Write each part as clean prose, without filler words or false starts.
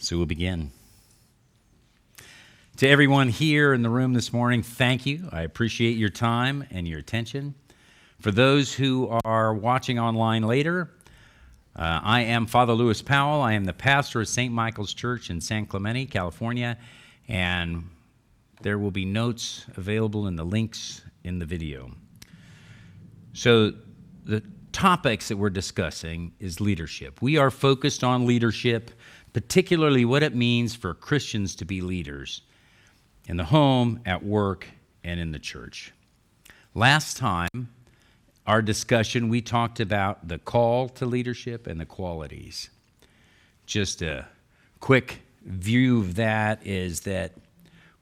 So we'll begin. To everyone here in the room this morning, thank you. I appreciate your time and your attention. For those who are watching online later, I am Father Louis Powell. I am the pastor of St. Michael's Church in San Clemente, California, and there will be notes available in the links in the video. So the topics that we're discussing is leadership. We are focused on leadership, particularly what it means for Christians to be leaders in the home, at work, and in the church. Last time, our discussion, we talked about the call to leadership and the qualities. Just a quick view of that is that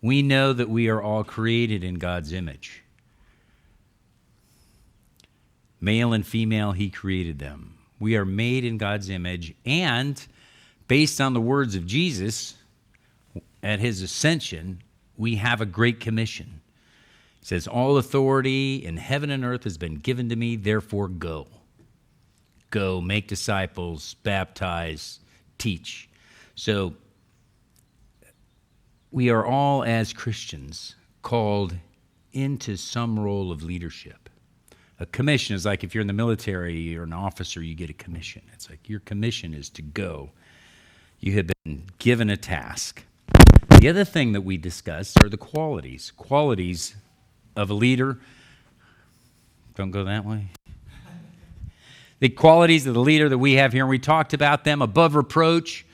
we know that we are all created in God's image. Male and female, He created them. We are made in God's image, and based on the words of Jesus at His ascension, we have a great commission. It says, all authority in heaven and earth has been given to me, therefore go. Go, make disciples, baptize, teach. So we are all, as Christians, called into some role of leadership. A commission is like if you're in the military, you're an officer, you get a commission. It's like your commission is to go. You have been given a task. The other thing that we discussed are the qualities. Qualities of a leader. Don't go that way. The qualities of the leader that we have here, and we talked about them: above reproach,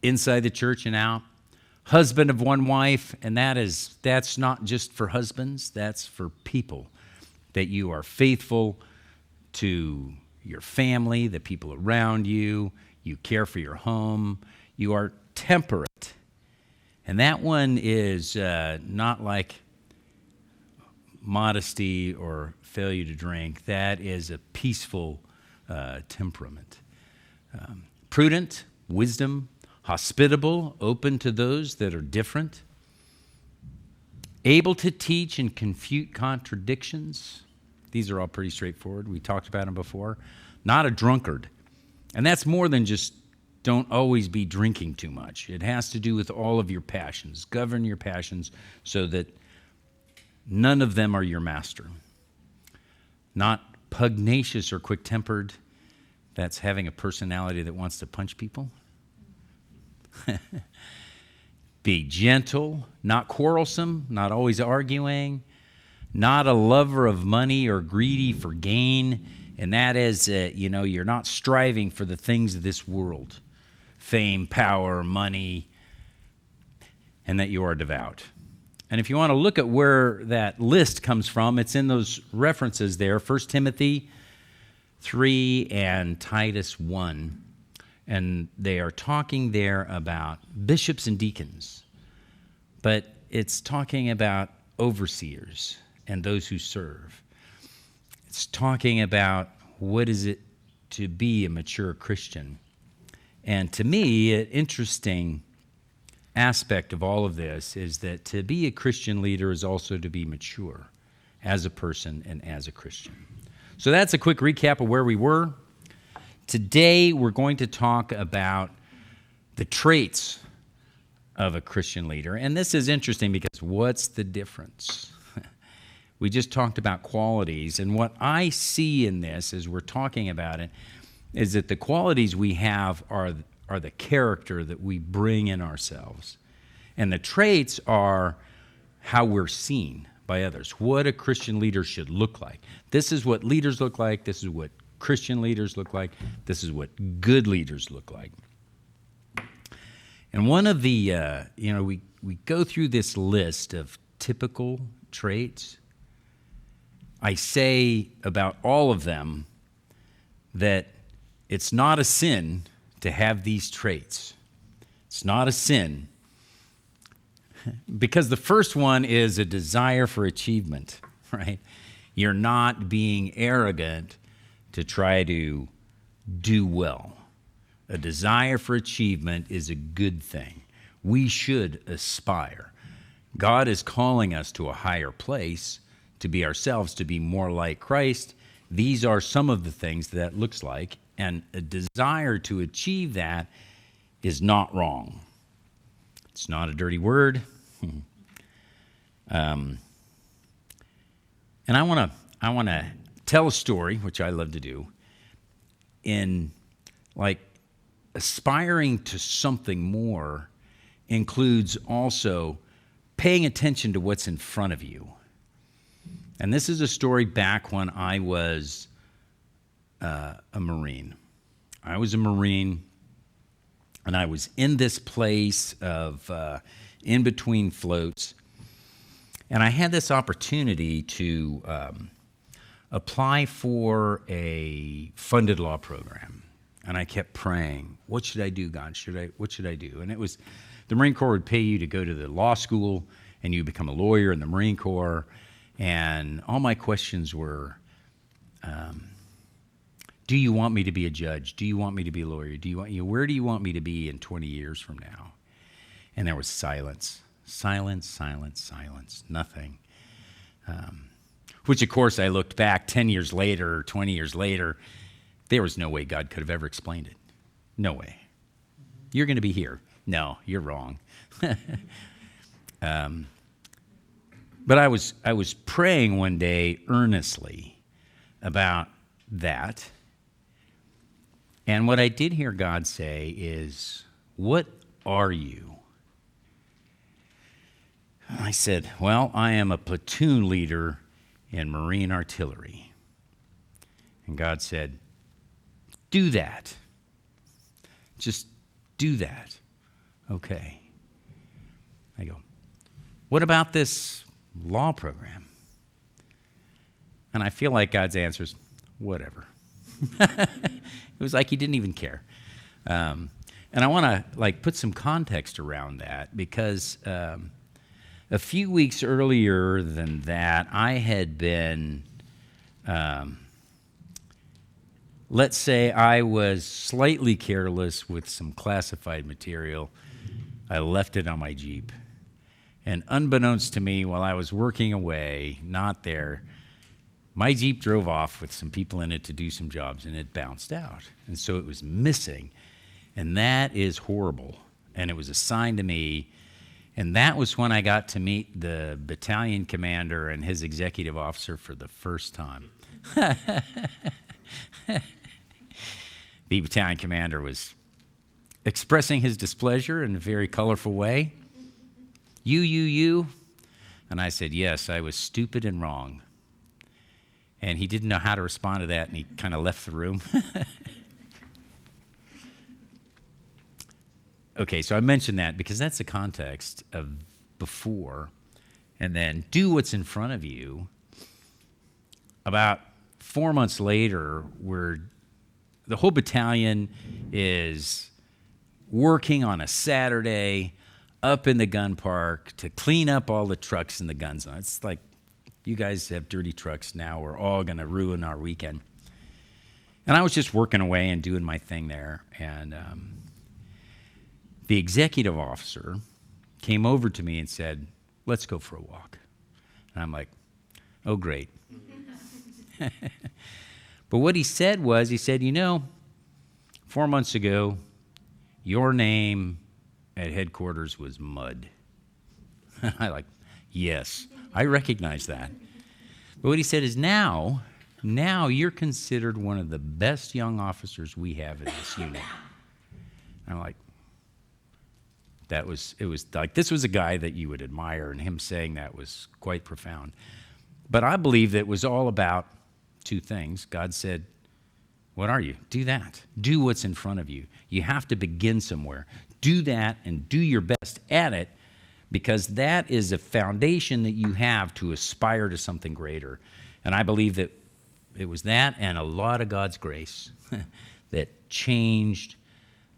inside the church and out. Husband of one wife, and that's not just for husbands, that's for people. That you are faithful to your family, the people around you. You care for your home. You are temperate. And that one is not like modesty or failure to drink. That is a peaceful temperament. Prudent, wisdom, hospitable, open to those that are different. Able to teach and confute contradictions. These are all pretty straightforward. We talked about them before. Not a drunkard. And that's more than just don't always be drinking too much. It has to do with all of your passions. Govern your passions so that none of them are your master. Not pugnacious or quick-tempered. That's having a personality that wants to punch people. Be gentle, not quarrelsome, not always arguing, not a lover of money or greedy for gain. And that is, you're not striving for the things of this world, fame, power, money, and that you are devout. And if you want to look at where that list comes from, it's in those references there, 1 Timothy 3 and Titus 1. And they are talking there about bishops and deacons. But it's talking about overseers and those who serve. It's talking about what is it to be a mature Christian. And to me, an interesting aspect of all of this is that to be a Christian leader is also to be mature as a person and as a Christian. So that's a quick recap of where we were. Today, we're going to talk about the traits of a Christian leader. And this is interesting because what's the difference? We just talked about qualities, and what I see in this as we're talking about it is that the qualities we have are the character that we bring in ourselves. And the traits are how we're seen by others, what a Christian leader should look like. This is what leaders look like. This is what Christian leaders look like. This is what good leaders look like. And one of the, we go through this list of typical traits. I say about all of them that it's not a sin to have these traits. It's not a sin. Because the first one is a desire for achievement, right? You're not being arrogant to try to do well. A desire for achievement is a good thing. We should aspire. God is calling us to a higher place, to be ourselves, to be more like Christ. These are some of the things that looks like, and a desire to achieve that is not wrong. It's not a dirty word. And I want to tell a story, which I love to do, in like aspiring to something more includes also paying attention to what's in front of you. And this is a story back when I was a Marine. I was a Marine, and I was in this place of in between floats, and I had this opportunity to apply for a funded law program. And I kept praying, what should I do, God? What should I do? And it was, the Marine Corps would pay you to go to the law school, and you become a lawyer in the Marine Corps. And all my questions were, do you want me to be a judge? Do you want me to be a lawyer? Where do you want me to be in 20 years from now? And there was silence, nothing. Which, of course, I looked back 10 years later, 20 years later, there was no way God could have ever explained it. No way. You're going to be here. No, you're wrong. But I was praying one day earnestly about that. And what I did hear God say is, what are you? I said, well, I am a platoon leader in Marine artillery. And God said, do that. Just do that. Okay. I go, what about this law program? And I feel like God's answer is, whatever. It was like he didn't even care. And I want to put some context around that because a few weeks earlier than that, I had been, let's say I was slightly careless with some classified material. I left it on my Jeep. And unbeknownst to me, while I was working away, not there, my Jeep drove off with some people in it to do some jobs, and it bounced out. And so it was missing. And that is horrible. And it was assigned to me. And that was when I got to meet the battalion commander and his executive officer for the first time. The battalion commander was expressing his displeasure in a very colorful way. You. And I said, yes, I was stupid and wrong. And he didn't know how to respond to that, and he kind of left the room. Okay, so I mentioned that because that's the context of before. And then do what's in front of you. About 4 months later, the whole battalion is working on a Saturday up in the gun park to clean up all the trucks in the gun zone. It's like, you guys have dirty trucks now. We're all going to ruin our weekend. And I was just working away and doing my thing there. And the executive officer came over to me and said, let's go for a walk. And I'm like, oh, great. But what he said, 4 months ago, your name at headquarters was Mud. I yes, I recognize that. But what he said is now you're considered one of the best young officers we have in this unit. And I'm like, it was like, this was a guy that you would admire, and him saying that was quite profound. But I believe that it was all about two things. God said, what are you? Do that. Do what's in front of you. You have to begin somewhere. Do that and do your best at it, because that is a foundation that you have to aspire to something greater. And I believe that it was that and a lot of God's grace that changed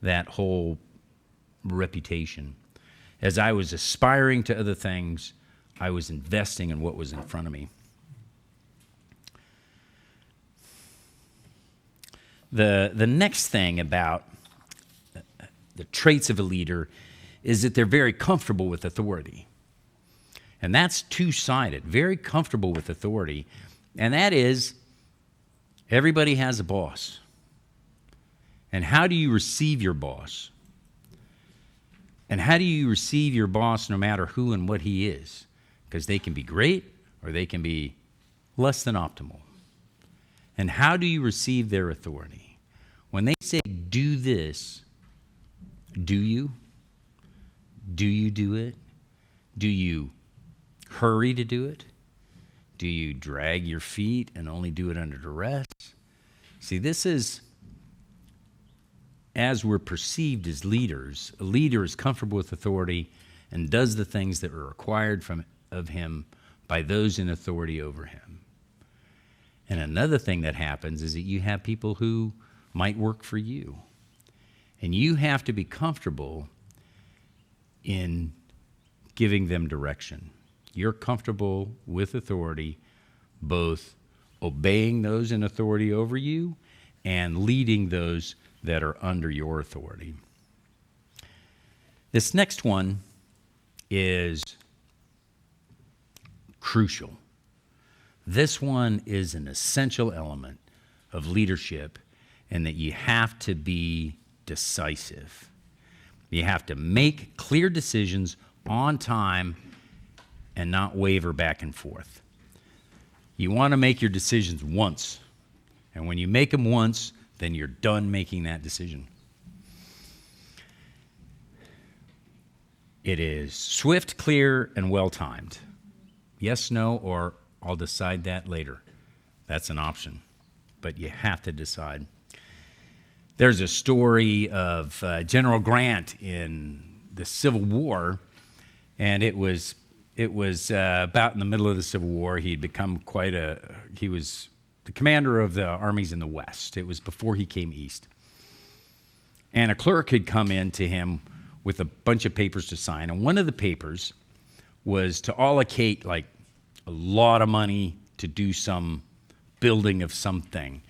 that whole reputation. As I was aspiring to other things, I was investing in what was in front of me. The next thing about the traits of a leader is that they're very comfortable with authority. And that's two-sided, very comfortable with authority. And that is, everybody has a boss. And how do you receive your boss? And how do you receive your boss no matter who and what he is? Because they can be great or they can be less than optimal. And how do you receive their authority? When they say, do this, do you? Do you do it? Do you hurry to do it? Do you drag your feet and only do it under duress? See, this is, as we're perceived as leaders, a leader is comfortable with authority and does the things that are required of him by those in authority over him. And another thing that happens is that you have people who might work for you. And you have to be comfortable in giving them direction. You're comfortable with authority, both obeying those in authority over you and leading those that are under your authority. This next one is crucial. This one is an essential element of leadership, and that you have to be decisive. You have to make clear decisions on time and not waver back and forth. You want to make your decisions once, and when you make them once, then you're done making that decision. It is swift, clear, and well-timed. Yes, no, or I'll decide that later. That's an option, but you have to decide. There's a story of General Grant in the Civil War, and it was about in the middle of the Civil War. He'd become he was the commander of the armies in the West. It was before he came east. And a clerk had come in to him with a bunch of papers to sign, and one of the papers was to allocate like a lot of money to do some building of something.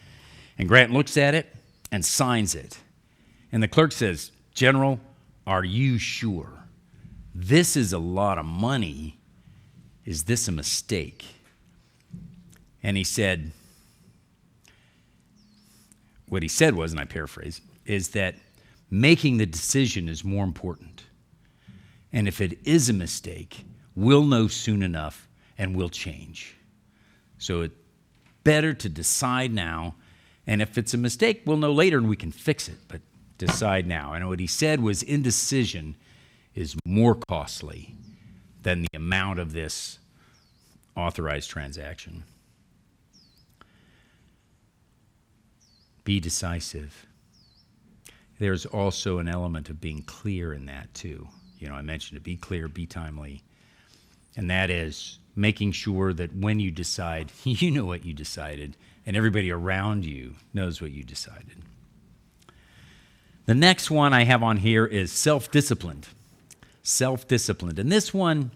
And Grant looks at it and signs it. And the clerk says, "General, are you sure? This is a lot of money. Is this a mistake?" And he said, what he said was, and I paraphrase, is that making the decision is more important. And if it is a mistake, we'll know soon enough and we'll change. So it's better to decide now. And if it's a mistake, we'll know later and we can fix it, but decide now. And what he said was indecision is more costly than the amount of this authorized transaction. Be decisive. There's also an element of being clear in that too. I mentioned to be clear, be timely. And that is making sure that when you decide, you know what you decided, and everybody around you knows what you decided. The next one I have on here is self-disciplined. Self-disciplined. And this one,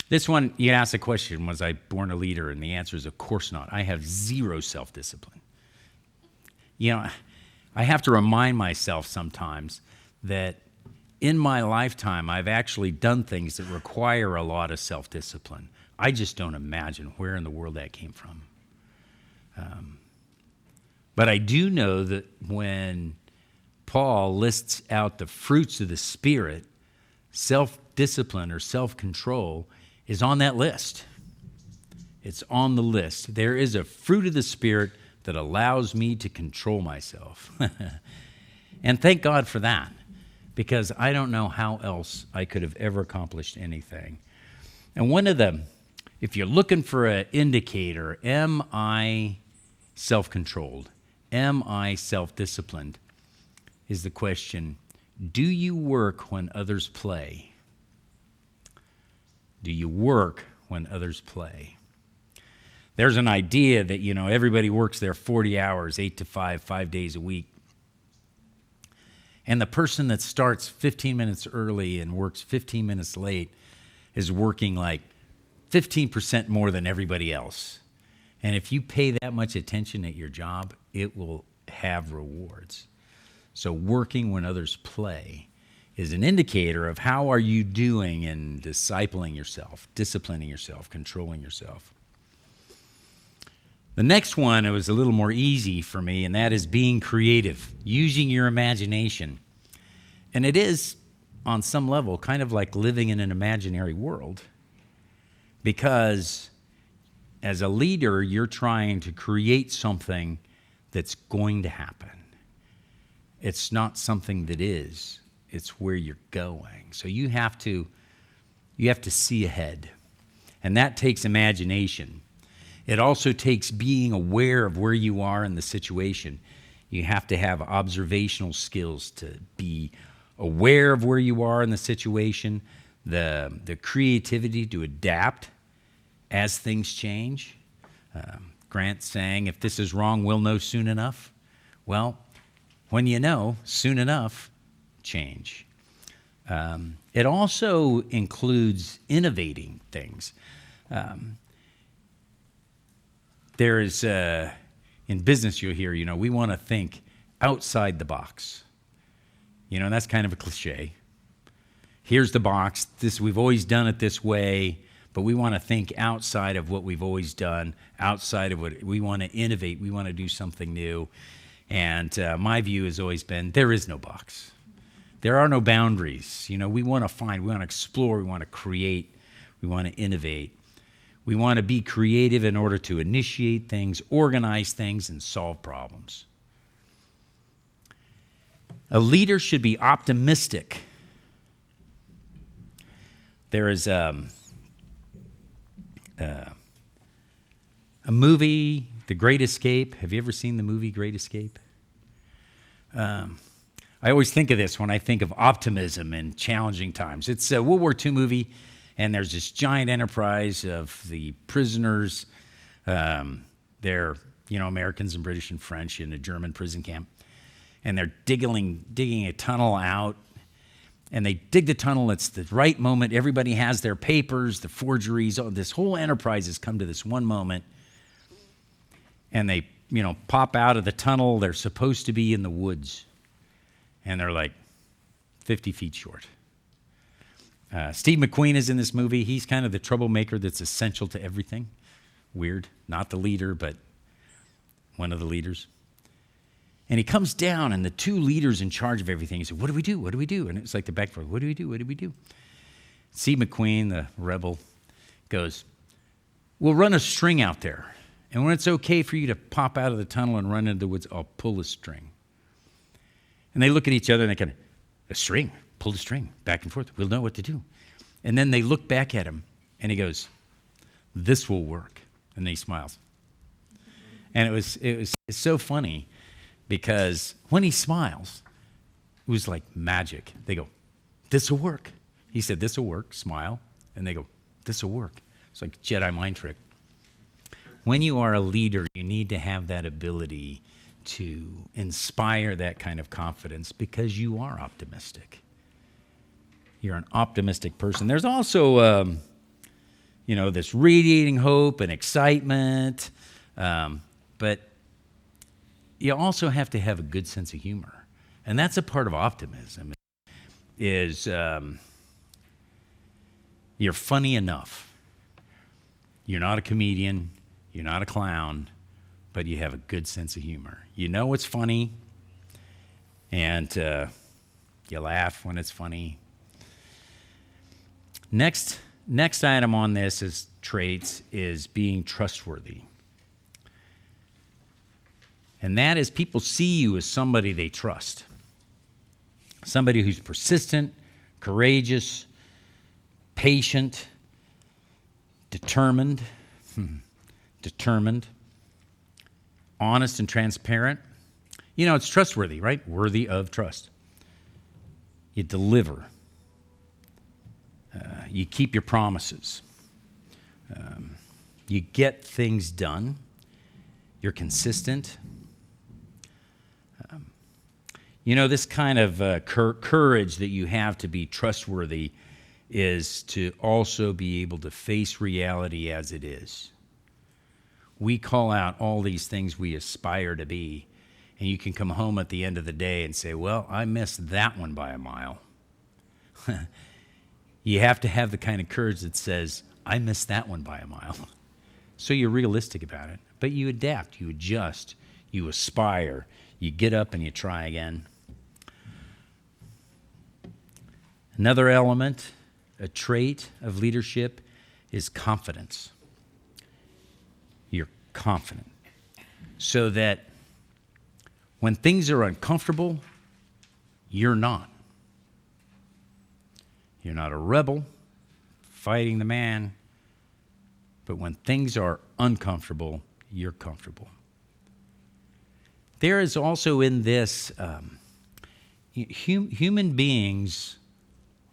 you ask the question, was I born a leader? And the answer is, of course not. I have zero self-discipline. I have to remind myself sometimes that in my lifetime, I've actually done things that require a lot of self-discipline. I just don't imagine where in the world that came from. But I do know that when Paul lists out the fruits of the Spirit, self-discipline or self-control is on that list. It's on the list. There is a fruit of the Spirit that allows me to control myself. And thank God for that, because I don't know how else I could have ever accomplished anything. And if you're looking for an indicator, am I self-controlled? Am I self-disciplined? Is the question, do you work when others play? Do you work when others play? There's an idea that, everybody works their 40 hours, 8 to 5, 5 days a week. And the person that starts 15 minutes early and works 15 minutes late is working like 15% more than everybody else. And if you pay that much attention at your job, it will have rewards. So working when others play is an indicator of how are you doing in discipling yourself, disciplining yourself, controlling yourself. The next one, it was a little more easy for me, and that is being creative, using your imagination. And it is on some level, kind of like living in an imaginary world, because as a leader, you're trying to create something that's going to happen. It's not something that is. It's where you're going. So you have to see ahead. And that takes imagination. It also takes being aware of where you are in the situation. You have to have observational skills to be aware of where you are in the situation, the creativity to adapt as things change. Grant saying, if this is wrong, we'll know soon enough. Well, when you know, soon enough, change. It also includes innovating things. There is, in business you'll hear, we want to think outside the box. That's kind of a cliche. Here's the box. We've always done it this way, but we want to think outside of what we've always done, outside of what we want to innovate. We want to do something new. And my view has always been, there is no box. There are no boundaries. We want to find, we want to explore, we want to create, we want to innovate. We want to be creative in order to initiate things, organize things, and solve problems. A leader should be optimistic. There is a movie, The Great Escape. Have you ever seen the movie Great Escape? I always think of this when I think of optimism in challenging times. It's a World War II movie, and there's this giant enterprise of the prisoners. They're, Americans and British and French in a German prison camp. And they're digging a tunnel out. And they dig the tunnel. It's the right moment. Everybody has their papers, the forgeries. This whole enterprise has come to this one moment. And they, pop out of the tunnel. They're supposed to be in the woods. And they're like 50 feet short. Steve McQueen is in this movie. He's kind of the troublemaker that's essential to everything. Weird. Not the leader, but one of the leaders. And he comes down, and the two leaders in charge of everything, he said, what do we do? What do we do? And it's like the back and forth. What do we do? What do we do? Steve McQueen, the rebel, goes, we'll run a string out there. And when it's okay for you to pop out of the tunnel and run into the woods, I'll pull a string. And they look at each other, and they kind of, a string, pull the string, back and forth. We'll know what to do. And then they look back at him, and he goes, this will work. And then he smiles. And it's so funny, because when he smiles, it was like magic. They go, this will work. He said, this will work, smile. And they go, this will work. It's like a Jedi mind trick. When you are a leader, you need to have that ability to inspire that kind of confidence, because you are optimistic. You're an optimistic person. There's also, this radiating hope and excitement, but you also have to have a good sense of humor. And that's a part of optimism, is you're funny enough. You're not a comedian. You're not a clown, but you have a good sense of humor. You know it's funny, and you laugh when it's funny. Next item on this is traits is being trustworthy. And that is, people see you as somebody they trust. Somebody who's persistent, courageous, patient, determined, honest and transparent. It's trustworthy, right? Worthy of trust. You deliver. You keep your promises. You get things done. You're consistent. This kind of courage that you have to be trustworthy is to also be able to face reality as it is. We call out all these things we aspire to be, and you can come home at the end of the day and say, well, I missed that one by a mile. You have to have the kind of courage that says, I missed that one by a mile. So you're realistic about it, but you adapt, you adjust, you aspire, you get up and you try again. Another element, a trait of leadership, is confidence. You're confident. So that when things are uncomfortable, you're not. You're not a rebel fighting the man. But when things are uncomfortable, you're comfortable. There is also in this, human beings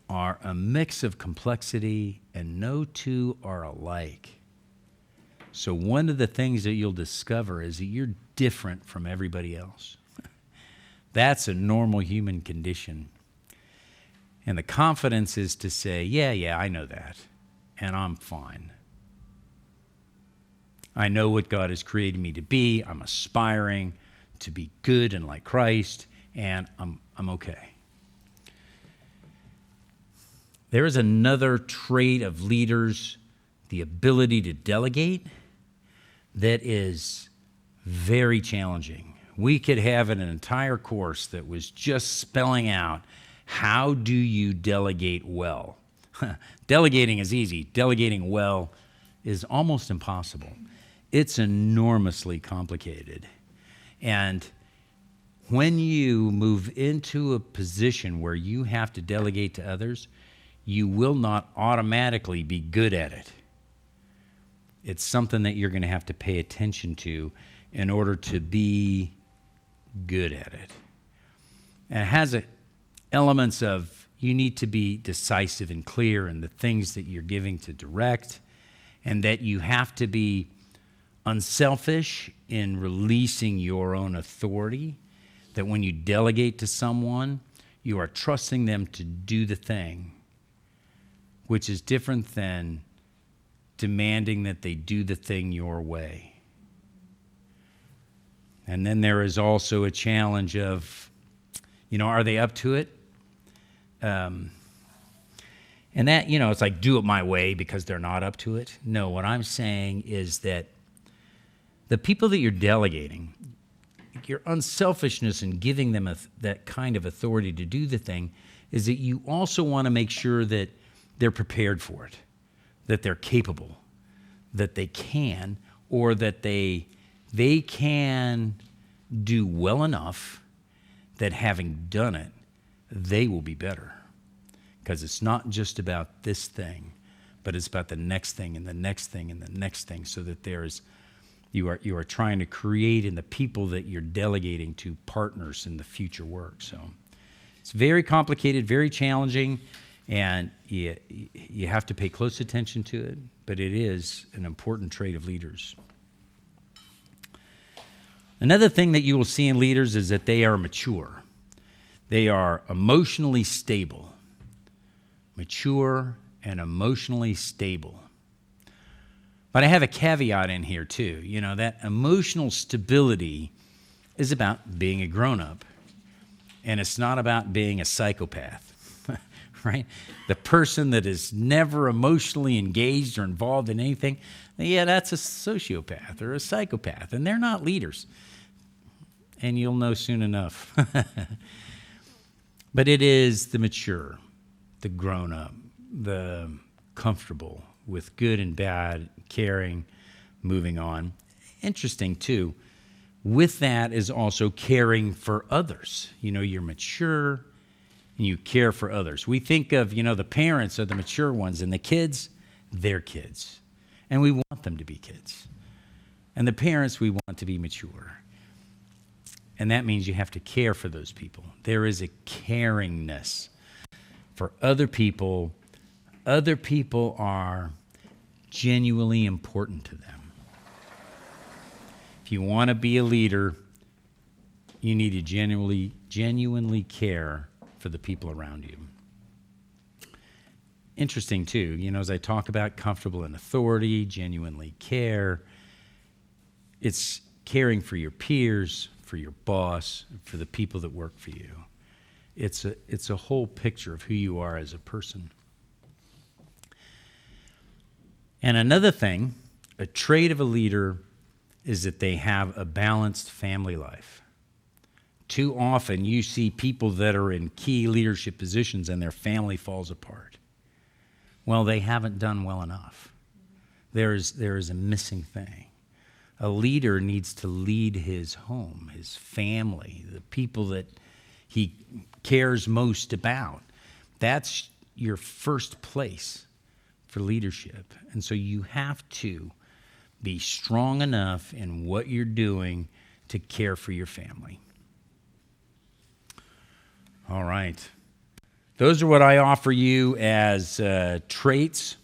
are a mix of complexity, and no two are alike. So one of the things that you'll discover is that you're different from everybody else. That's a normal human condition. And the confidence is to say, yeah, I know that, and I'm fine. I know what God has created me to be. I'm aspiring to be good and like Christ, and I'm okay. There is another trait of leaders, the ability to delegate, that is very challenging. We could have an entire course that was just spelling out, how do you delegate well? Delegating is easy. Delegating well is almost impossible. It's enormously complicated. And when you move into a position where you have to delegate to others, you will not automatically be good at it. It's something that you're going to have to pay attention to in order to be good at it. And it has elements of you need to be decisive and clear in the things that you're giving to direct, and that you have to be unselfish in releasing your own authority, that when you delegate to someone, you are trusting them to do the thing, which is different than demanding that they do the thing your way. And then there is also a challenge of, are they up to it? And that, it's like, do it my way because they're not up to it. No, what I'm saying is that the people that you're delegating, your unselfishness in giving them that kind of authority to do the thing is that you also want to make sure that they're prepared for it, that they're capable, that they can, or that they can do well enough that having done it, they will be better. Because it's not just about this thing, but it's about the next thing and the next thing and the next thing, so that you are trying to create in the people that you're delegating to partners in the future work. So it's very complicated, very challenging, and you have to pay close attention to it, but it is an important trait of leaders. Another thing that you will see in leaders is that they are mature. They are emotionally stable. Mature and emotionally stable. But I have a caveat in here too. That emotional stability is about being a grown-up, and it's not about being a psychopath, right? The person that is never emotionally engaged or involved in anything, that's a sociopath or a psychopath, and they're not leaders. And you'll know soon enough. But it is the mature, the grown-up, the comfortable with good and bad, caring, moving on. Interesting, too. With that is also caring for others. You're mature and you care for others. We think of, the parents are the mature ones, and the kids, they're kids. And we want them to be kids. And the parents, we want to be mature. And that means you have to care for those people. There is a caringness for other people. Other people are genuinely important to them. If you want to be a leader, you need to genuinely care for the people around you. Interesting, too, as I talk about comfortable in authority, genuinely care, it's caring for your peers, for your boss, for the people that work for you. It's a whole picture of who you are as a person. And another thing, a trait of a leader, is that they have a balanced family life. Too often you see people that are in key leadership positions and their family falls apart. Well, they haven't done well enough. There is a missing thing. A leader needs to lead his home, his family, the people that he cares most about. That's your first place for leadership. And so you have to be strong enough in what you're doing to care for your family. All right. Those are what I offer you as traits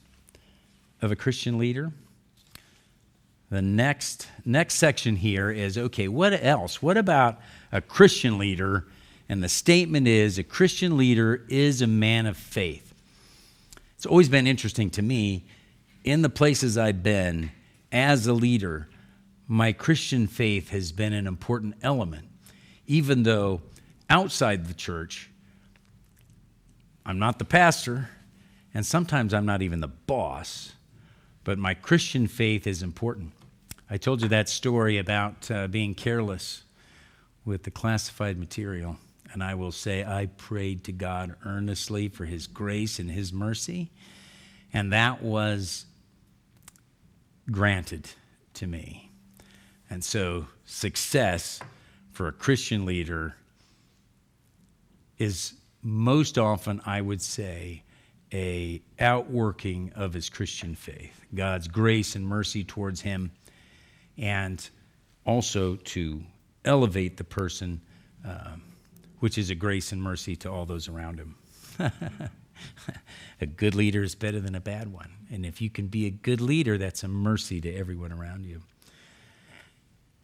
of a Christian leader. The next section here is, okay, what else? What about a Christian leader? And the statement is, a Christian leader is a man of faith. It's always been interesting to me, in the places I've been as a leader, my Christian faith has been an important element, even though outside the church, I'm not the pastor, and sometimes I'm not even the boss, but my Christian faith is important. I told you that story about being careless with the classified material, and I will say I prayed to God earnestly for his grace and his mercy, and that was granted to me. And so success for a Christian leader is most often, I would say, a outworking of his Christian faith, God's grace and mercy towards him, and also to elevate the person, which is a grace and mercy to all those around him. A good leader is better than a bad one. And if you can be a good leader, that's a mercy to everyone around you.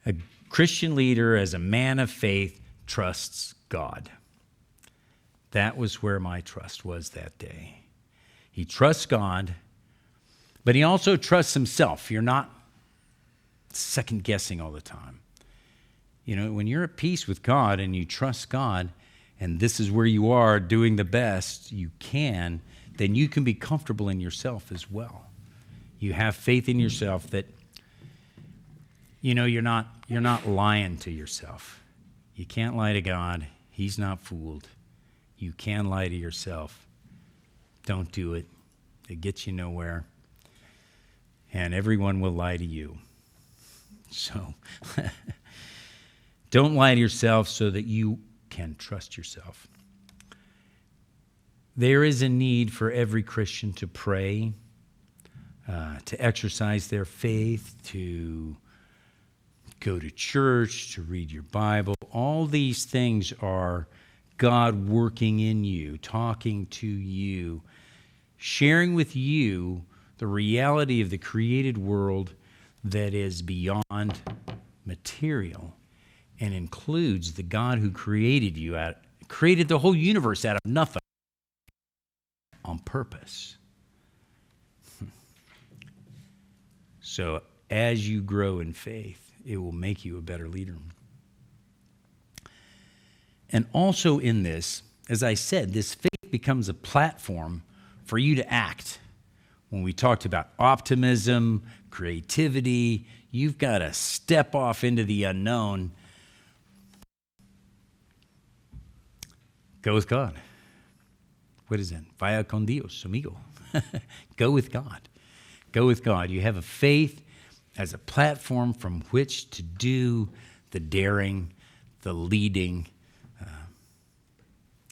A Christian leader, as a man of faith, trusts God. That was where my trust was that day. He trusts God, but he also trusts himself. You're not second guessing all the time. You know, when you're at peace with God and you trust God, and this is where you are doing the best you can, then you can be comfortable in yourself as well. You have faith in yourself that, you know, you're not lying to yourself. You can't lie to God. He's not fooled. You can lie to yourself. Don't do it. It gets you nowhere. And everyone will lie to you. So don't lie to yourself so that you can trust yourself. There is a need for every Christian to pray, to exercise their faith, to go to church, to read your Bible. All these things are God working in you, talking to you, sharing with you the reality of the created world that is beyond material and includes the God who created you, created the whole universe out of nothing on purpose. So as you grow in faith, it will make you a better leader. And also in this, as I said, this faith becomes a platform for you to act. When we talked about optimism, creativity, you've got to step off into the unknown. Go with God. What is that? Vaya con Dios, amigo. Go with God. Go with God. You have a faith as a platform from which to do the daring, the leading.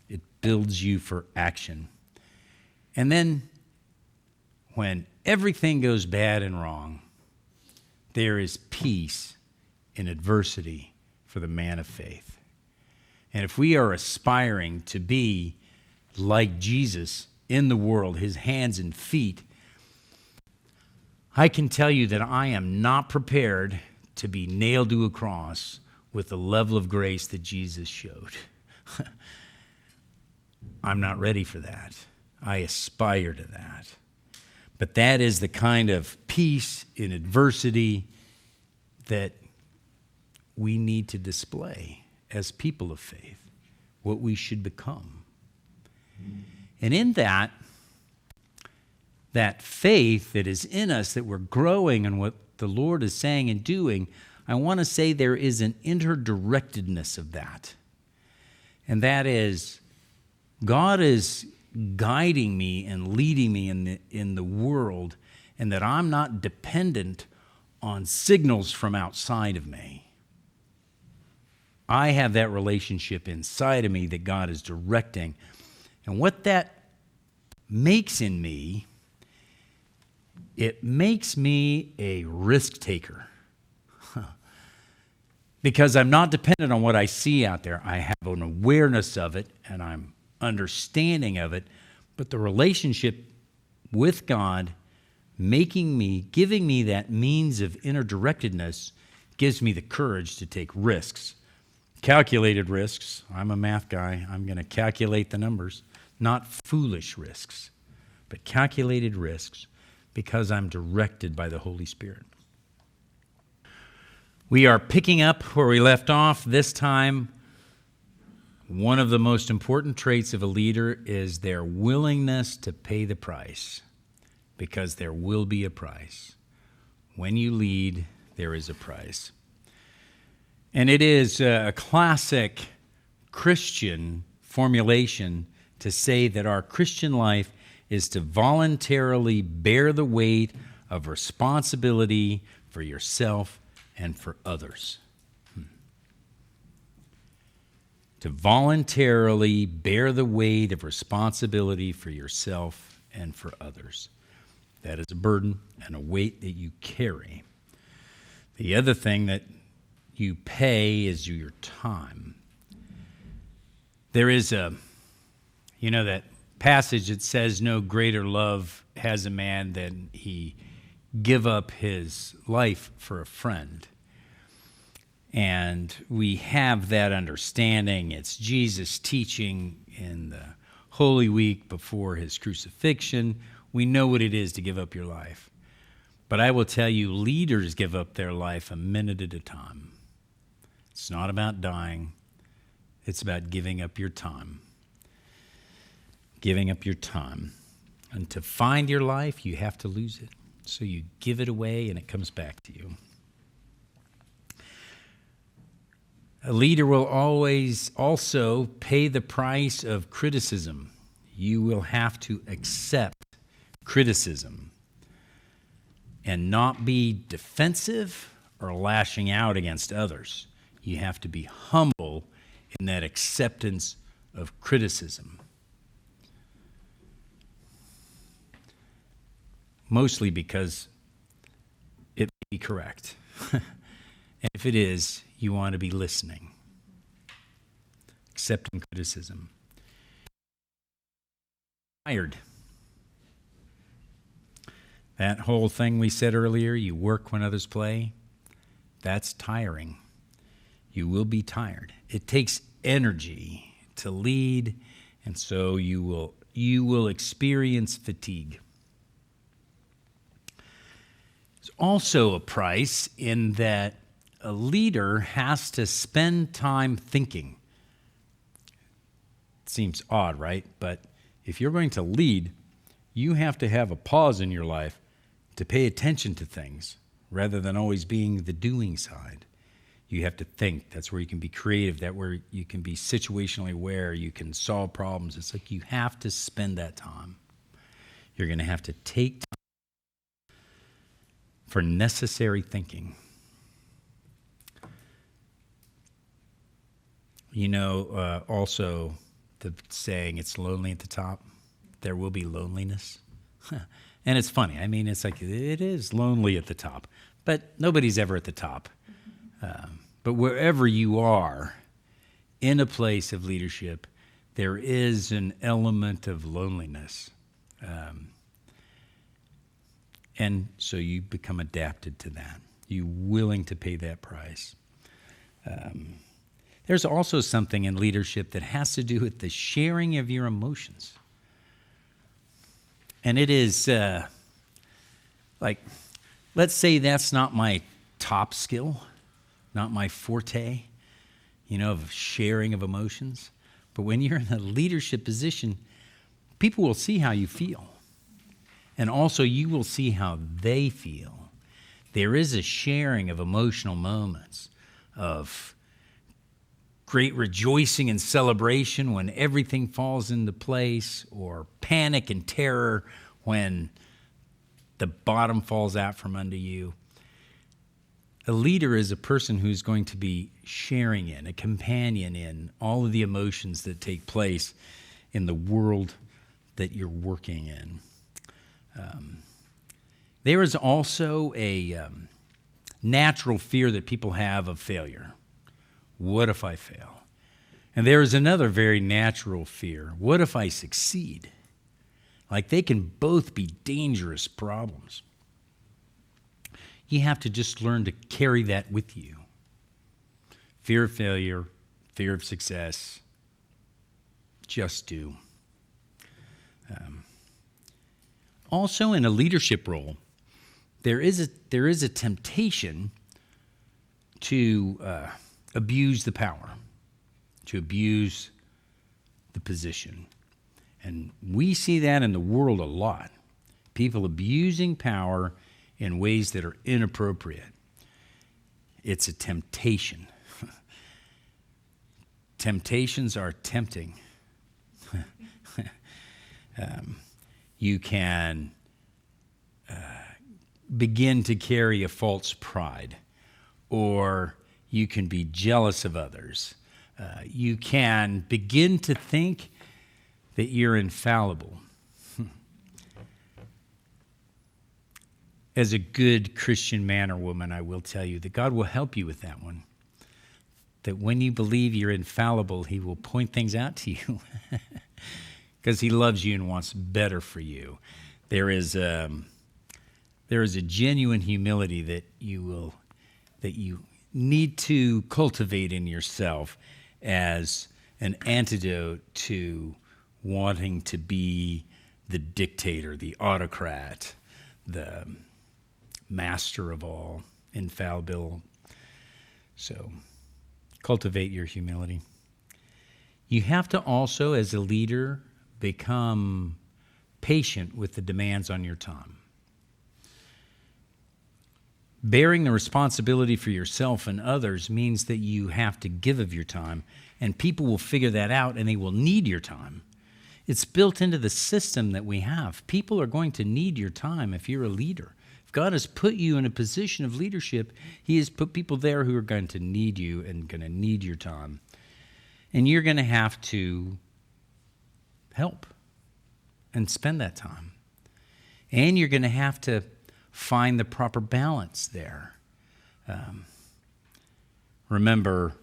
It builds you for action. And then when everything goes bad and wrong, there is peace in adversity for the man of faith. And if we are aspiring to be like Jesus in the world, his hands and feet, I can tell you that I am not prepared to be nailed to a cross with the level of grace that Jesus showed. I'm not ready for that. I aspire to that. But that is the kind of peace in adversity that we need to display as people of faith, what we should become. And in that faith that is in us, that we're growing in what the Lord is saying and doing, I want to say there is an interdirectedness of that. And that is, God is guiding me and leading me in the world, and that I'm not dependent on signals from outside of me. I have that relationship inside of me that God is directing. And what that makes in me, it makes me a risk taker. Because I'm not dependent on what I see out there. I have an awareness of it, and I'm understanding of it. But the relationship with God, giving me that means of inner directedness, gives me the courage to take risks. Calculated risks. I'm a math guy. I'm going to calculate the numbers. Not foolish risks, but calculated risks, because I'm directed by the Holy Spirit. We are picking up where we left off. This time, one of the most important traits of a leader is their willingness to pay the price, because there will be a price. When you lead, there is a price. And it is a classic Christian formulation to say that our Christian life is to voluntarily bear the weight of responsibility for yourself and for others. To voluntarily bear the weight of responsibility for yourself and for others. That is a burden and a weight that you carry. The other thing that you pay is your time. There is that passage that says, no greater love has a man than he give up his life for a friend. And we have that understanding. It's Jesus teaching in the Holy Week before his crucifixion. We know what it is to give up your life. But I will tell you, leaders give up their life a minute at a time. It's not about dying. It's about giving up your time. Giving up your time. And to find your life, you have to lose it. So you give it away and it comes back to you. A leader will always also pay the price of criticism. You will have to accept criticism and not be defensive or lashing out against others. You have to be humble in that acceptance of criticism. Mostly because it may be correct. And if it is, you want to be listening. Accepting criticism. Tired. That whole thing we said earlier, you work when others play, that's tiring. You will be tired. It takes energy to lead, and so you will experience fatigue. There's also a price in that a leader has to spend time thinking. It seems odd, right? But if you're going to lead, you have to have a pause in your life to pay attention to things rather than always being the doing side. You have to think. That's where you can be creative. That's where you can be situationally aware. You can solve problems. It's like you have to spend that time. You're going to have to take time for necessary thinking. Also the saying, it's lonely at the top. There will be loneliness. And it's funny. I mean, it's like it is lonely at the top, but nobody's ever at the top. But wherever you are in a place of leadership, there is an element of loneliness. And so you become adapted to that. You're willing to pay that price. There's also something in leadership that has to do with the sharing of your emotions. And it is let's say that's not my top skill, not my forte, of sharing of emotions. But when you're in a leadership position, people will see how you feel. And also you will see how they feel. There is a sharing of emotional moments, of great rejoicing and celebration when everything falls into place, or panic and terror when the bottom falls out from under you. A leader is a person who's going to be sharing in, a companion in all of the emotions that take place in the world that you're working in. There is also a natural fear that people have of failure. What if I fail? And there is another very natural fear. What if I succeed? Like, they can both be dangerous problems. You have to just learn to carry that with you. Fear of failure, fear of success. Just do. Also, in a leadership role, there is a temptation to abuse the power, to abuse the position. And we see that in the world a lot. People abusing power in ways that are inappropriate. It's a temptation. Temptations are tempting. You can begin to carry a false pride, or you can be jealous of others. You can begin to think that you're infallible. As a good Christian man or woman, I will tell you that God will help you with that one. That when you believe you're infallible, he will point things out to you because he loves you and wants better for you. There is a genuine humility that you need to cultivate in yourself as an antidote to wanting to be the dictator, the autocrat, the master of all, infallible. So cultivate your humility. You have to also, as a leader, become patient with the demands on your time. Bearing the responsibility for yourself and others means that you have to give of your time, and people will figure that out, and they will need your time. It's built into the system that we have. People are going to need your time if you're a leader. If God has put you in a position of leadership, he has put people there who are going to need you and going to need your time. And you're going to have to help and spend that time. And you're going to have to find the proper balance there. Remember,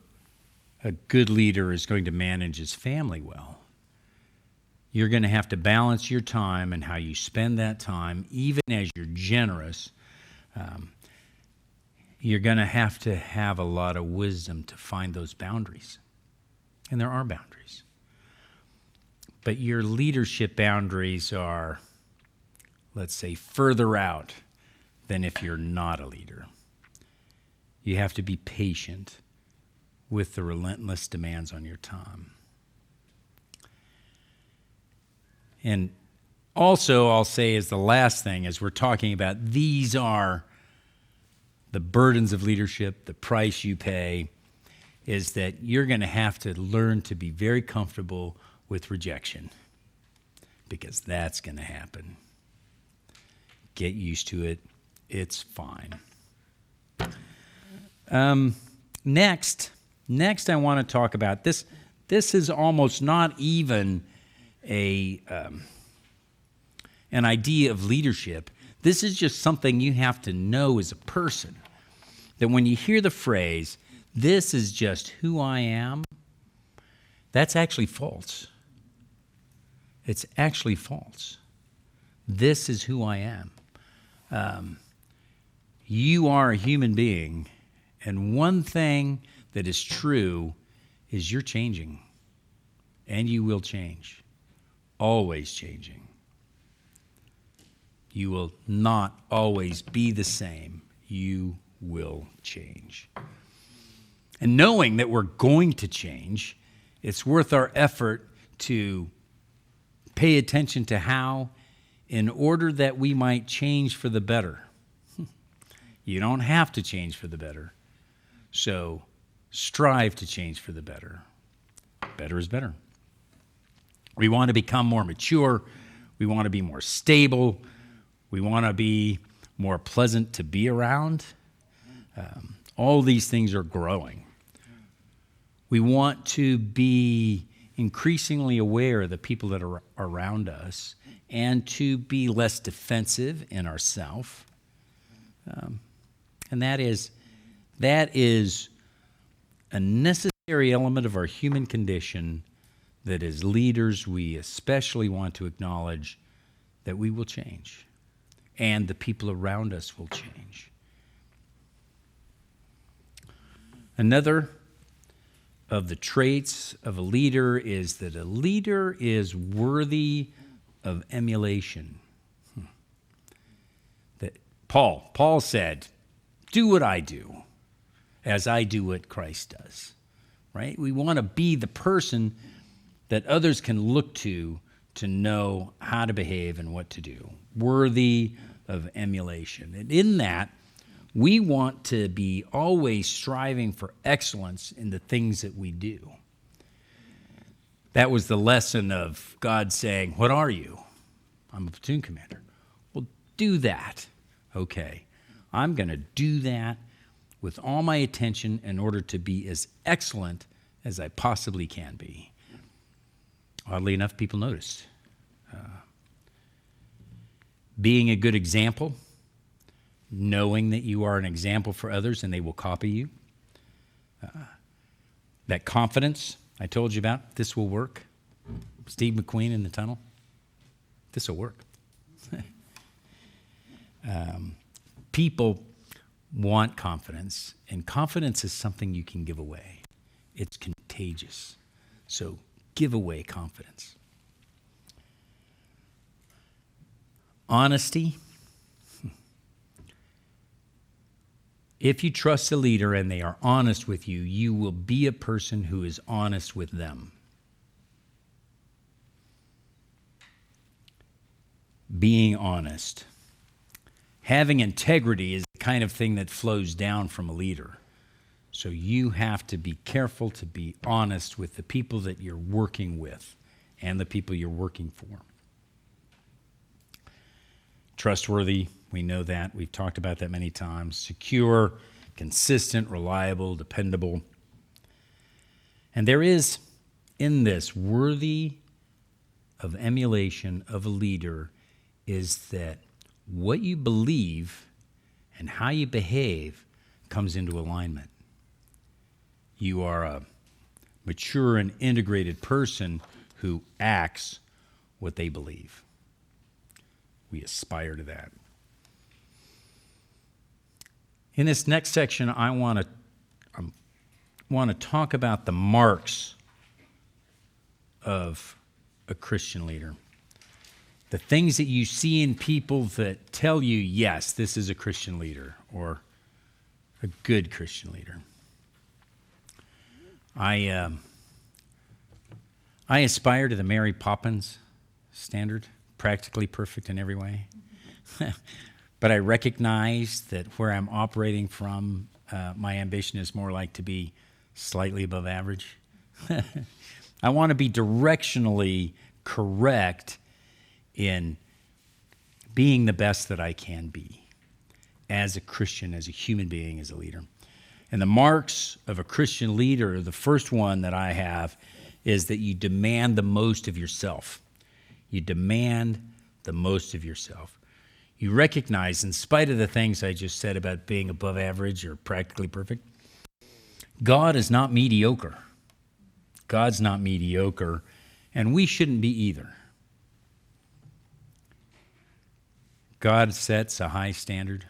a good leader is going to manage his family well. You're going to have to balance your time and how you spend that time, even as you're generous. You're going to have a lot of wisdom to find those boundaries. And there are boundaries. But your leadership boundaries are, let's say, further out than if you're not a leader. You have to be patient with the relentless demands on your time. And also, I'll say as the last thing, as we're talking about, these are the burdens of leadership, the price you pay, is that you're going to have to learn to be very comfortable with rejection, because that's going to happen. Get used to it. It's fine. Next, I want to talk about this. This is almost not even an idea of leadership. This is just something you have to know as a person. That when you hear the phrase, "This is just who I am," that's actually false. It's actually false. This is who I am. You are a human being, and one thing that is true is you're changing, and you will change. Always changing. You will not always be the same. You will change. And knowing that we're going to change, it's worth our effort to pay attention to how, in order that we might change for the better. You don't have to change for the better. So strive to change for the better. Better is better. We want to become more mature. We want to be more stable. We want to be more pleasant to be around. All these things are growing. We want to be increasingly aware of the people that are around us and to be less defensive in ourselves. And that is a necessary element of our human condition that as leaders we especially want to acknowledge that we will change and the people around us will change. Another of the traits of a leader is that a leader is worthy of emulation. That Paul said, do what I do as I do what Christ does, right? We want to be the person that others can look to know how to behave and what to do, worthy of emulation. And in that, we want to be always striving for excellence in the things that we do. That was the lesson of God saying, what are you? I'm a platoon commander. Well, do that. Okay, I'm going to do that with all my attention in order to be as excellent as I possibly can be. Oddly enough, people noticed. Being a good example, knowing that you are an example for others and they will copy you. That confidence I told you about, this will work. Steve McQueen in the tunnel, this will work. People want confidence, and confidence is something you can give away. It's contagious. So give away confidence. Honesty. If you trust a leader and they are honest with you, you will be a person who is honest with them. Being honest. Having integrity is the kind of thing that flows down from a leader. So you have to be careful to be honest with the people that you're working with and the people you're working for. Trustworthy, we know that. We've talked about that many times. Secure, consistent, reliable, dependable. And there is in this worthy of emulation of a leader is that what you believe and how you behave comes into alignment. You are a mature and integrated person who acts what they believe. We aspire to that. In this next section, I want to talk about the marks of a Christian leader. The things that you see in people that tell you, yes, this is a Christian leader or a good Christian leader. I aspire to the Mary Poppins standard, practically perfect in every way. But I recognize that where I'm operating from, my ambition is more like to be slightly above average. I want to be directionally correct in being the best that I can be as a Christian, as a human being, as a leader. And the marks of a Christian leader, the first one that I have is that you demand the most of yourself. You demand the most of yourself. You recognize, in spite of the things I just said about being above average or practically perfect, God is not mediocre. God's not mediocre, and we shouldn't be either. God sets a high standard.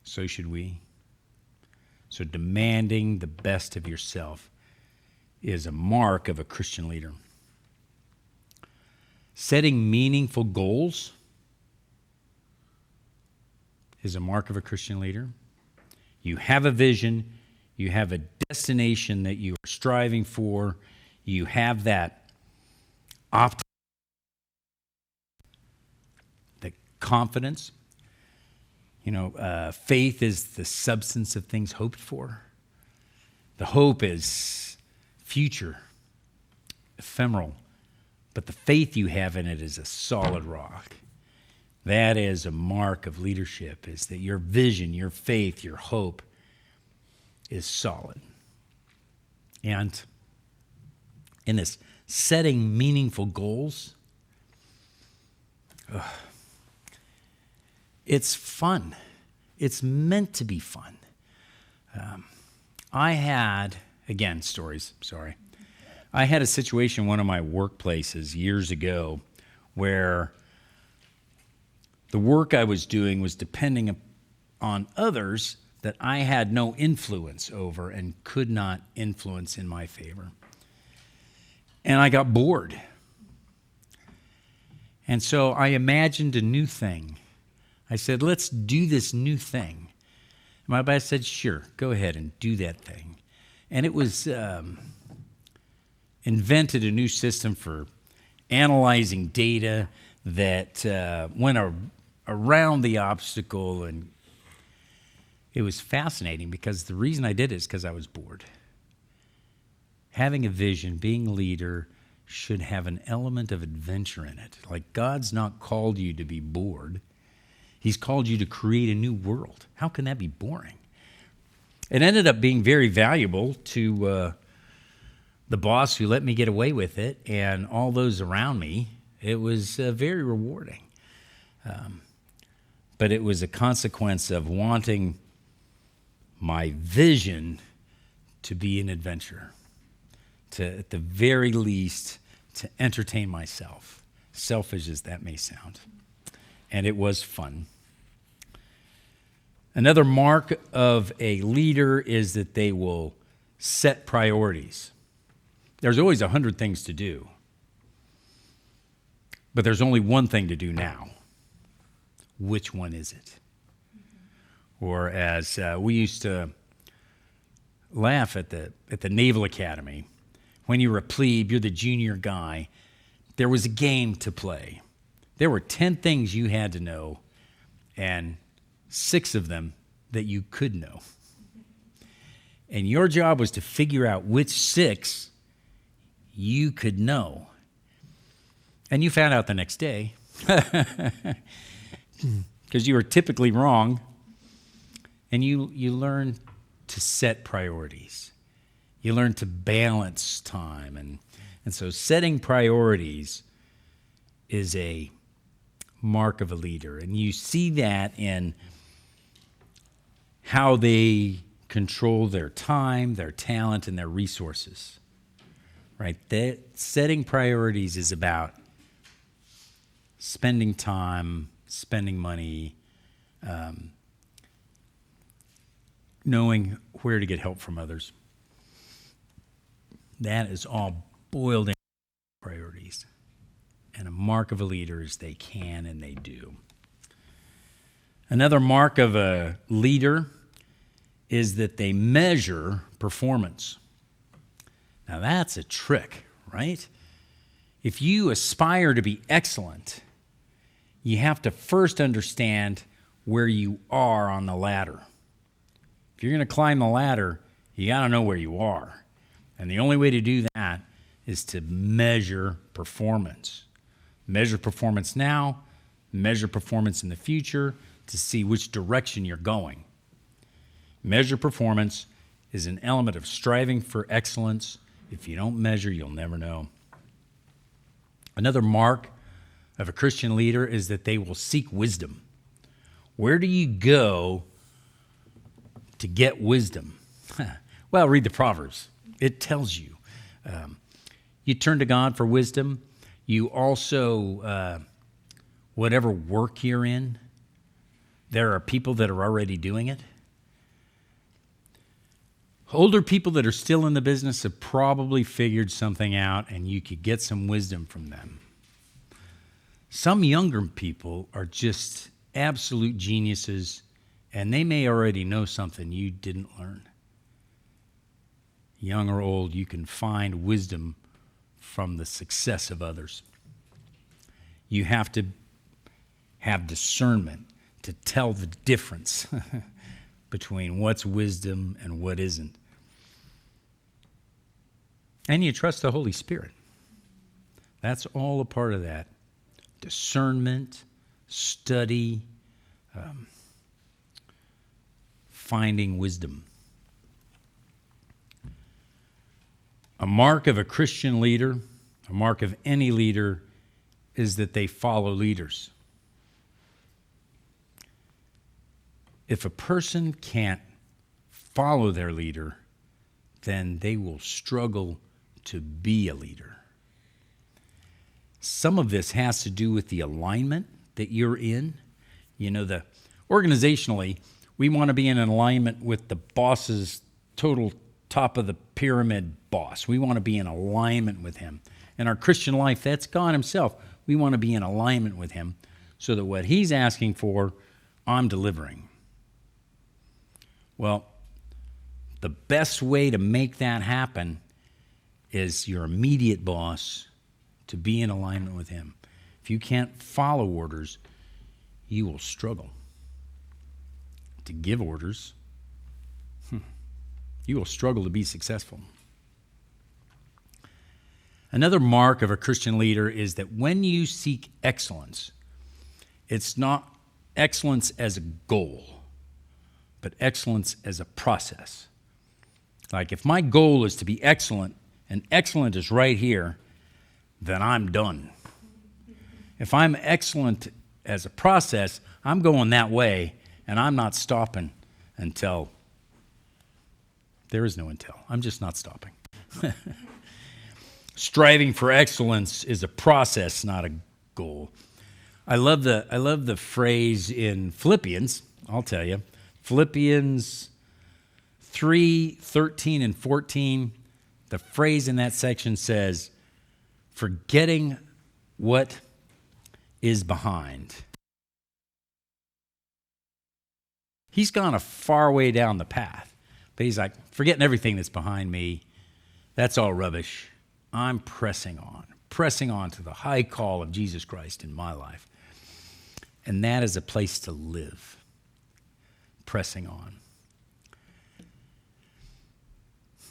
So should we. So demanding the best of yourself is a mark of a Christian leader. Setting meaningful goals is a mark of a Christian leader. You have a vision. You have a destination that you are striving for. You have that optimism, the confidence. Faith is the substance of things hoped for. The hope is future, ephemeral, but the faith you have in it is a solid rock. That is a mark of leadership, is that your vision, your faith, your hope is solid. And in this setting meaningful goals, it's fun. It's meant to be fun. I had a situation in one of my workplaces years ago where the work I was doing was depending on others that I had no influence over and could not influence in my favor. And I got bored. And so I imagined a new thing. I said, let's do this new thing. My boss said, sure, go ahead and do that thing. And it was invented a new system for analyzing data that went around the obstacle. And it was fascinating because the reason I did it is because I was bored. Having a vision, being a leader, should have an element of adventure in it. Like, God's not called you to be bored. He's called you to create a new world. How can that be boring? It ended up being very valuable to the boss who let me get away with it and all those around me. It was very rewarding. But it was a consequence of wanting my vision to be an adventure, to, at the very least, to entertain myself, selfish as that may sound. And it was fun. Another mark of a leader is that they will set priorities. There's always 100 things to do, but there's only one thing to do now. Which one is it? Or as we used to laugh at the Naval Academy, when you were a plebe, you're the junior guy, there was a game to play. There were 10 things you had to know, and 6 of them that you could know. And your job was to figure out which 6 you could know. And you found out the next day, because you were typically wrong, and you learn to set priorities. You learn to balance time. And so setting priorities is a mark of a leader. And you see that in how they control their time, their talent, and their resources. Right? That setting priorities is about spending time, spending money, knowing where to get help from others. That is all boiled in priorities. And a mark of a leader is they can and they do. Another mark of a leader is that they measure performance. Now that's a trick, right? If you aspire to be excellent, you have to first understand where you are on the ladder. If you're going to climb the ladder, you got to know where you are. And the only way to do that is to measure performance. Measure performance now, measure performance in the future to see which direction you're going. Measure performance is an element of striving for excellence. If you don't measure, you'll never know. Another mark of a Christian leader is that they will seek wisdom. Where do you go to get wisdom? Well, read the Proverbs. It tells you. You turn to God for wisdom. You also, whatever work you're in, there are people that are already doing it. Older people that are still in the business have probably figured something out, and you could get some wisdom from them. Some younger people are just absolute geniuses, and they may already know something you didn't learn. Young or old, you can find wisdom from the success of others. You have to have discernment to tell the difference between what's wisdom and what isn't. And you trust the Holy Spirit. That's all a part of that. Discernment, study, finding wisdom. A mark of a Christian leader, a mark of any leader, is that they follow leaders. If a person can't follow their leader, then they will struggle to be a leader. Some of this has to do with the alignment that you're in. You know, organizationally, we want to be in an alignment with the boss's total top of the pyramid boss. We want to be in alignment with him. In our Christian life, that's God himself. We want to be in alignment with him so that what he's asking for, I'm delivering. Well, the best way to make that happen is your immediate boss to be in alignment with him. If you can't follow orders, you will struggle to give orders. You will struggle to be successful. Another mark of a Christian leader is that when you seek excellence, it's not excellence as a goal, but excellence as a process. Like if my goal is to be excellent, and excellent is right here, then I'm done. If I'm excellent as a process, I'm going that way, and I'm not stopping until there is no until. I'm just not stopping. Striving for excellence is a process, not a goal. I love the phrase in Philippians. I'll tell you, Philippians 3:13 and 14. The phrase in that section says, "Forgetting what is behind." He's gone a far way down the path, but he's like, forgetting everything that's behind me. That's all rubbish. I'm pressing on to the high call of Jesus Christ in my life. And that is a place to live, pressing on.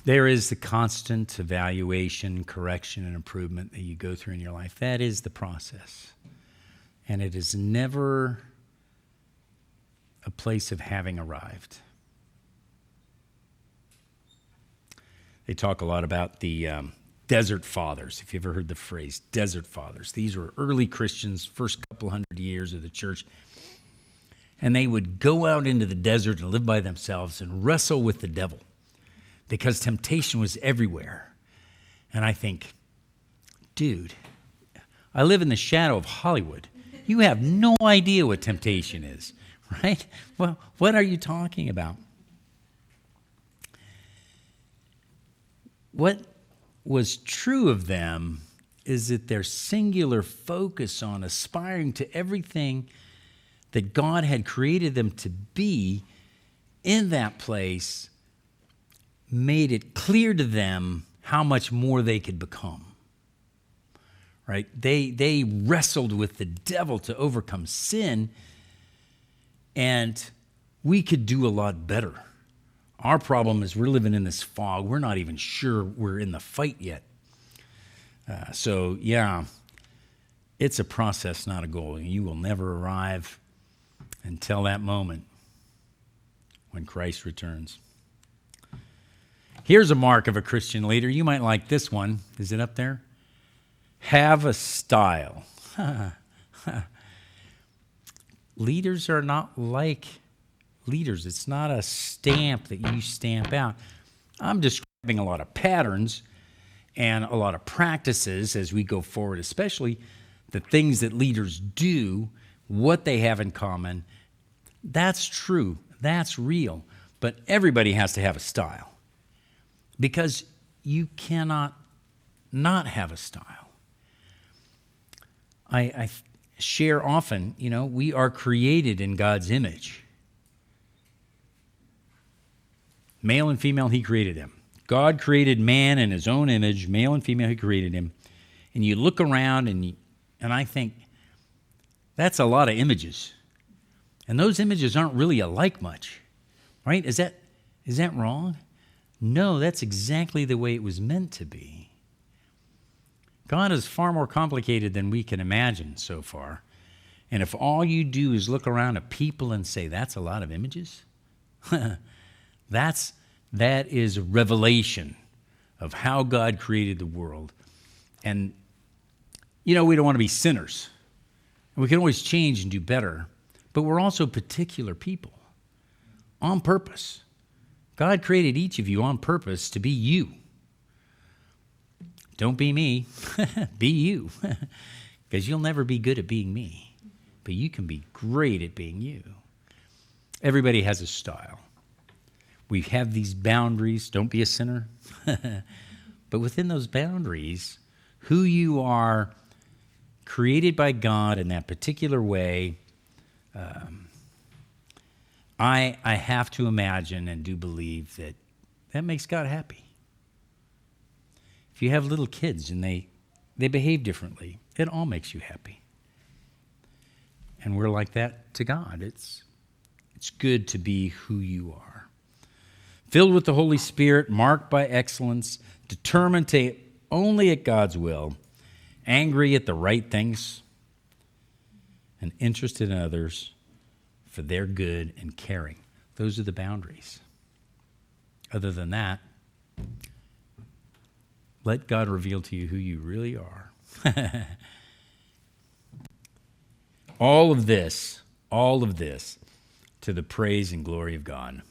There is the constant evaluation, correction, and improvement that you go through in your life. That is the process. And it is never a place of having arrived. They talk a lot about the Desert Fathers, if you've ever heard the phrase Desert Fathers. These were early Christians, first couple hundred years of the church. And they would go out into the desert and live by themselves and wrestle with the devil because temptation was everywhere. And I think, dude, I live in the shadow of Hollywood. You have no idea what temptation is, right? Well, what are you talking about? What was true of them is that their singular focus on aspiring to everything that God had created them to be in that place made it clear to them how much more they could become. Right? They wrestled with the devil to overcome sin, and we could do a lot better. Our problem is we're living in this fog. We're not even sure we're in the fight yet. So, it's a process, not a goal. You will never arrive until that moment when Christ returns. Here's a mark of a Christian leader. You might like this one. Is it up there? Have a style. Leaders are not like leaders. It's not a stamp that you stamp out. I'm describing a lot of patterns and a lot of practices as we go forward, especially the things that leaders do, what they have in common. That's true. That's real. But everybody has to have a style because you cannot not have a style. I share often, we are created in God's image. Male and female, he created them. God created man in his own image, male and female, he created him. And you look around and I think, that's a lot of images. And those images aren't really alike much, right? Is that wrong? No, that's exactly the way it was meant to be. God is far more complicated than we can imagine so far. And if all you do is look around at people and say, that's a lot of images, that is a revelation of how God created the world. And, we don't want to be sinners. And we can always change and do better. But we're also particular people on purpose. God created each of you on purpose to be you. Don't be me. Be you. Because you'll never be good at being me. But you can be great at being you. Everybody has a style. We have these boundaries. Don't be a sinner. But within those boundaries, who you are created by God in that particular way, I have to imagine and do believe that makes God happy. If you have little kids and they behave differently, it all makes you happy. And we're like that to God. It's good to be who you are. Filled with the Holy Spirit, marked by excellence, determined to only at God's will, angry at the right things, and interested in others for their good and caring. Those are the boundaries. Other than that, let God reveal to you who you really are. All of this to the praise and glory of God.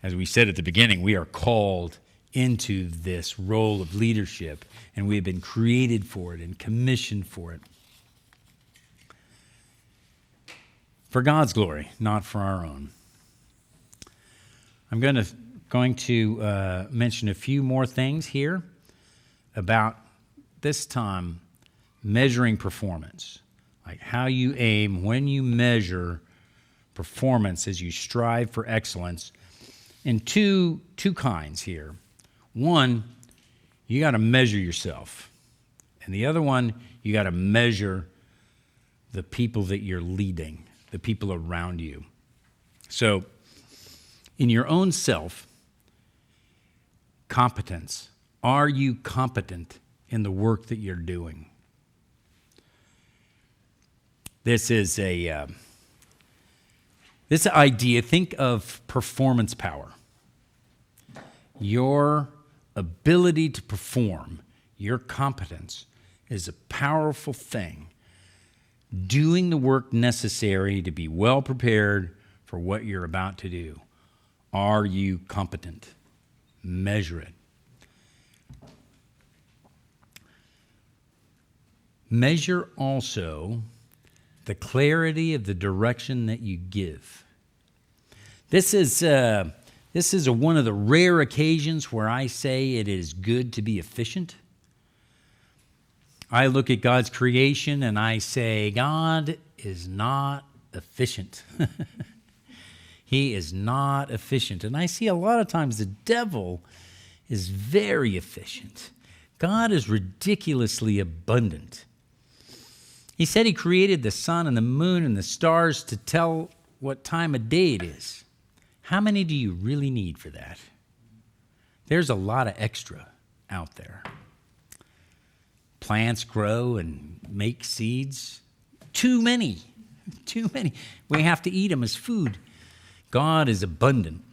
As we said at the beginning, we are called into this role of leadership, and we have been created for it and commissioned for it. For God's glory, not for our own. I'm going to mention a few more things here about this time measuring performance, like how you aim when you measure performance as you strive for excellence. In two kinds here. One, you got to measure yourself, and the other one, you got to measure the people that you're leading, the people around you. So, in your own self, competence. Are you competent in the work that you're doing? This idea, think of performance power. Your ability to perform, your competence, is a powerful thing. Doing the work necessary to be well prepared for what you're about to do. Are you competent? Measure it. Measure also the clarity of the direction that you give. This is one of the rare occasions where I say it is good to be efficient. I look at God's creation and I say, God is not efficient. He is not efficient. And I see a lot of times the devil is very efficient. God is ridiculously abundant. He said he created the sun and the moon and the stars to tell what time of day it is. How many do you really need for that? There's a lot of extra out there. Plants grow and make seeds. Too many. We have to eat them as food. God is abundant.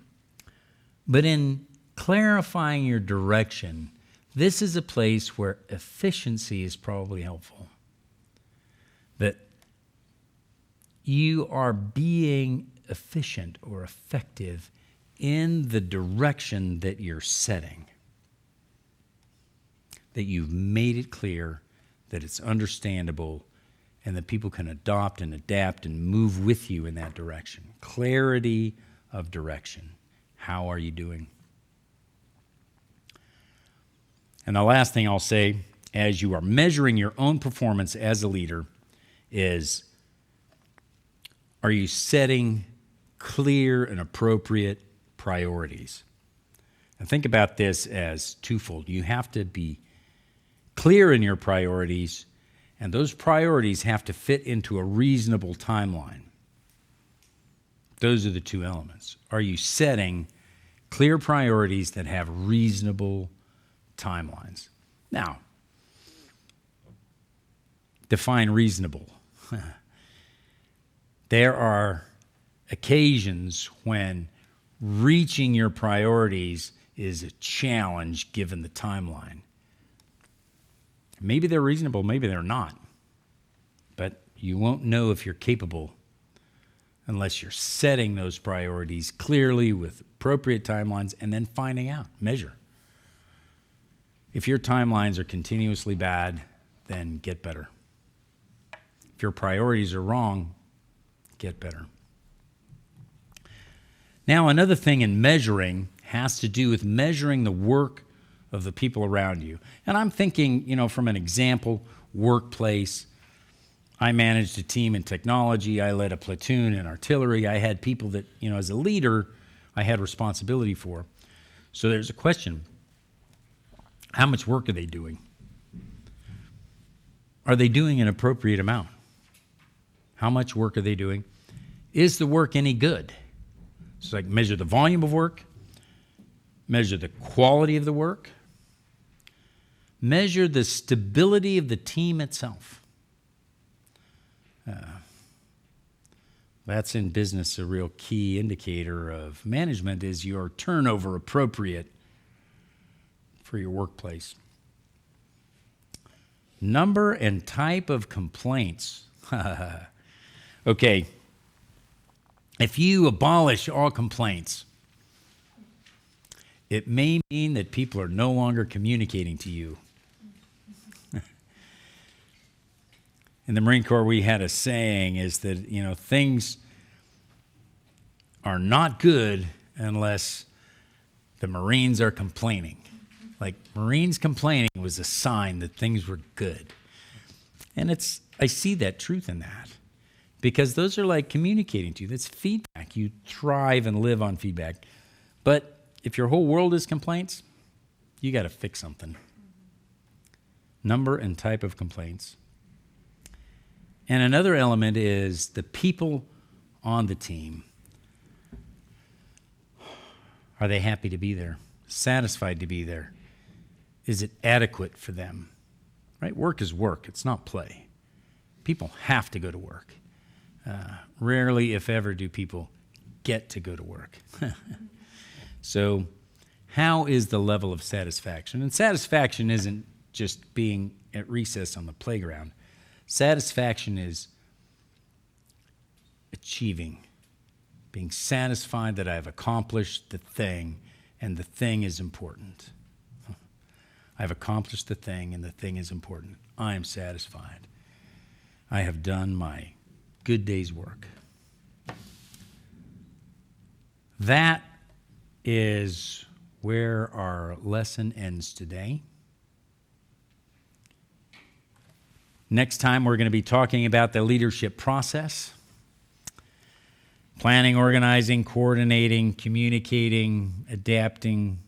But in clarifying your direction, this is a place where efficiency is probably helpful. That you are being efficient or effective in the direction that you're setting. That you've made it clear, that it's understandable, and that people can adopt and adapt and move with you in that direction. Clarity of direction. How are you doing? And the last thing I'll say, as you are measuring your own performance as a leader, is, are you setting clear and appropriate priorities? And think about this as twofold. You have to be clear in your priorities, and those priorities have to fit into a reasonable timeline. Those are the two elements. Are you setting Clear priorities that have reasonable timelines. Now, define reasonable. There are occasions when reaching your priorities is a challenge given the timeline. Maybe they're reasonable, maybe they're not. But you won't know if you're capable unless you're setting those priorities clearly with appropriate timelines and then finding out, measure. If your timelines are continuously bad, then get better. If your priorities are wrong, get better. Now, another thing in measuring has to do with measuring the work of the people around you. And I'm thinking, from an example, workplace. I managed a team in technology. I led a platoon in artillery. I had people that, as a leader, I had responsibility for. So there's a question. How much work are they doing? Are they doing an appropriate amount? How much work are they doing? Is the work any good? So like measure the volume of work, measure the quality of the work, measure the stability of the team itself. That's in business a real key indicator of management. Is your turnover appropriate for your workplace? Number and type of complaints. Okay, if you abolish all complaints, it may mean that people are no longer communicating to you. In the Marine Corps, we had a saying is that, things are not good unless the Marines are complaining. Like Marines complaining was a sign that things were good. And I see that truth in that because those are like communicating to you. That's feedback. You thrive and live on feedback. But if your whole world is complaints, you got to fix something. Number and type of complaints. And another element is the people on the team. Are they happy to be there? Satisfied to be there? Is it adequate for them? Right? Work is work. It's not play. People have to go to work. Rarely, if ever, do people get to go to work. So how is the level of satisfaction? And satisfaction isn't just being at recess on the playground. Satisfaction is achieving, being satisfied that I've accomplished the thing, and the thing is important. I've accomplished the thing, and the thing is important. I am satisfied. I have done my good day's work. That is where our lesson ends today. Next time, we're going to be talking about the leadership process. Planning, organizing, coordinating, communicating, adapting,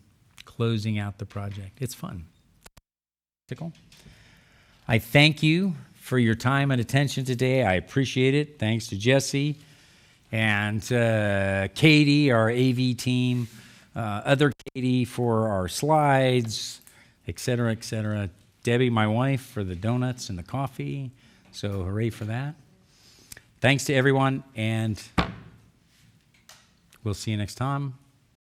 closing out the project. It's fun. I thank you for your time and attention today. I appreciate it. Thanks to Jesse and Katie, our AV team, other Katie for our slides, et cetera, et cetera. Debbie, my wife, for the donuts and the coffee. So hooray for that. Thanks to everyone, and we'll see you next time.